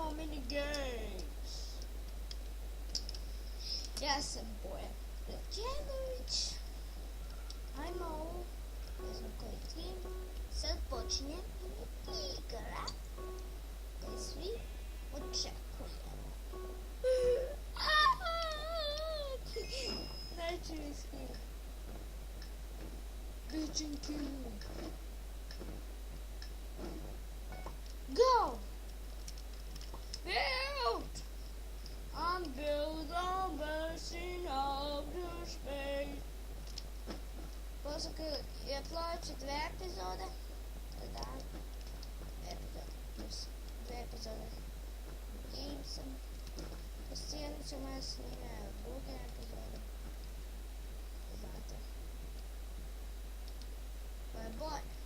so many games. Ja sam Bojan Rađenović. Ajmo ne znam koji tim. Sad počinje igra koju svi očekujemo. Neću mi smijeti. Pigeon King. Go! Build! I'm built on version of the space. Posle je ploče 2 epizode. Da. Dve epizode. Gamesam. Postijedno ćemo ja snimati druge epizode. Znate. To je bolje.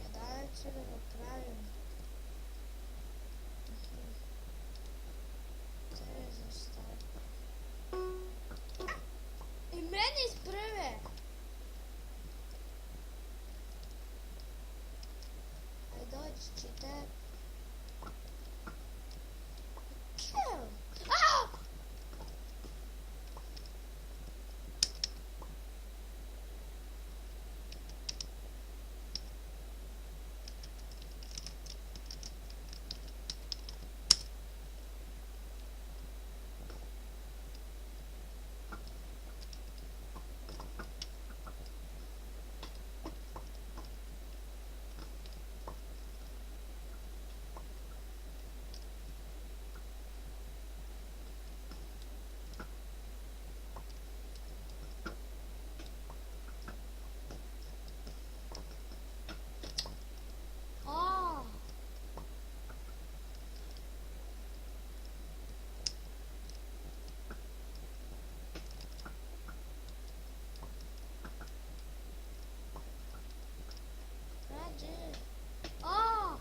Ja dalje ću da ga pravim. I meni iz prve. Aj doći ćete. Kill. Ah! Oh!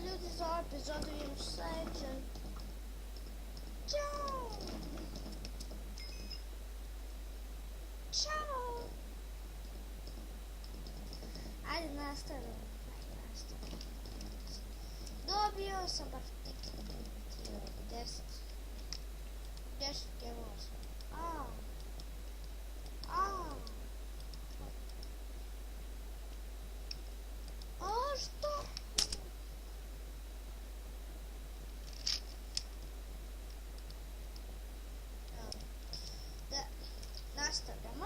Ljudi za epizodu im sledećem. Ćao! Ćao! Ajde nastavimo. Dobio sam bar 10. 10 gemova sam. Što? Nastavljamo.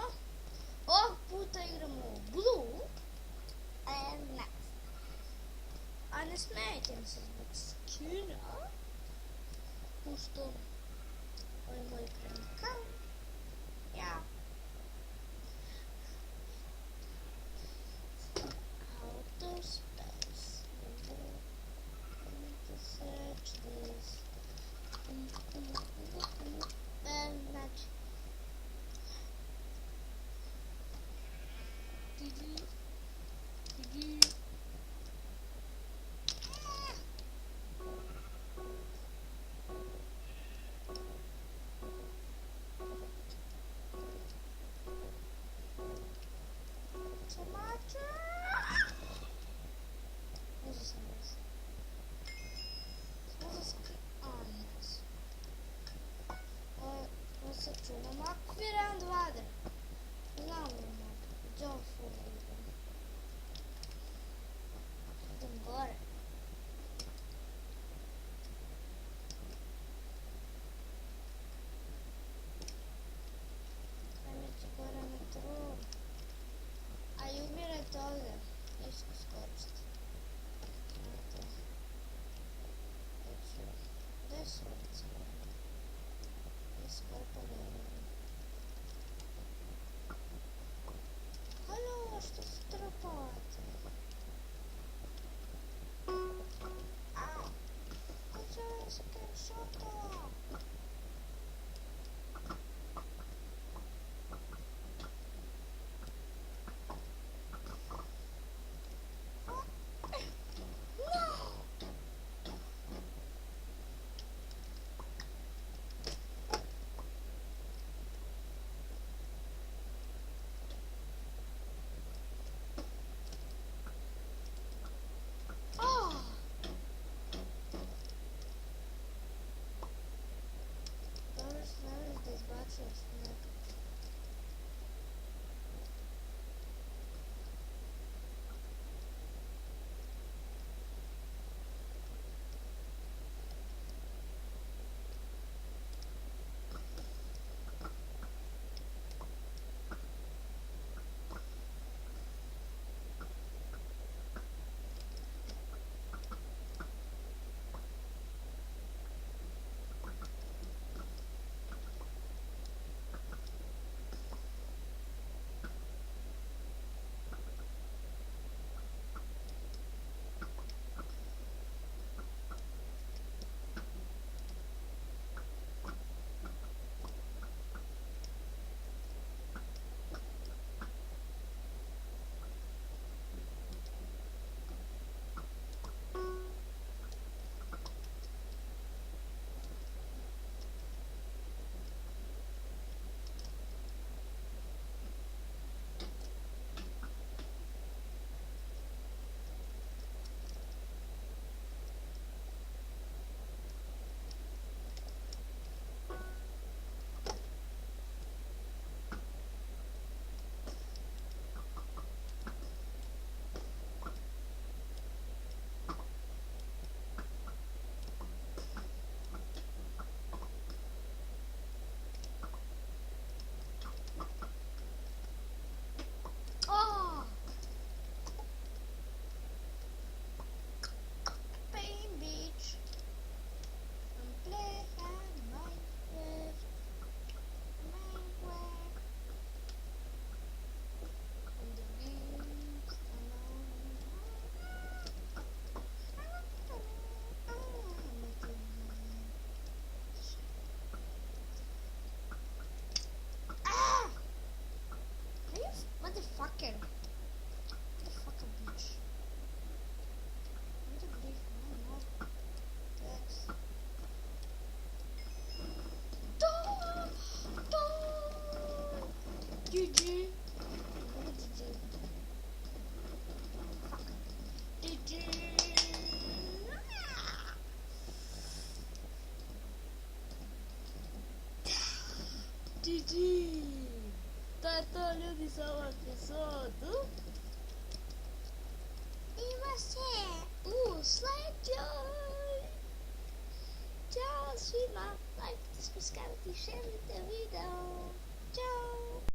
Ovog puta igramo Blue and Next. A ne smijete mi se zbog skina. Pusto. Ovo je moj premikal. Ja. Outer space. To search this. Znači. Čujemo akviran dvader. Znamo, džofu. Idem gore. Ajme ću gore na tru. A i umirajte ovdje. Neću skočiti. Gdje su ovdje? Halo, što se trpate? Au! Hoću se šoto! GG. GG. To je to, ljudi, za ovu epizodu. Ima se u sledećoj. Ćao svima, lajkite, subscribe i šerite video. Ćao.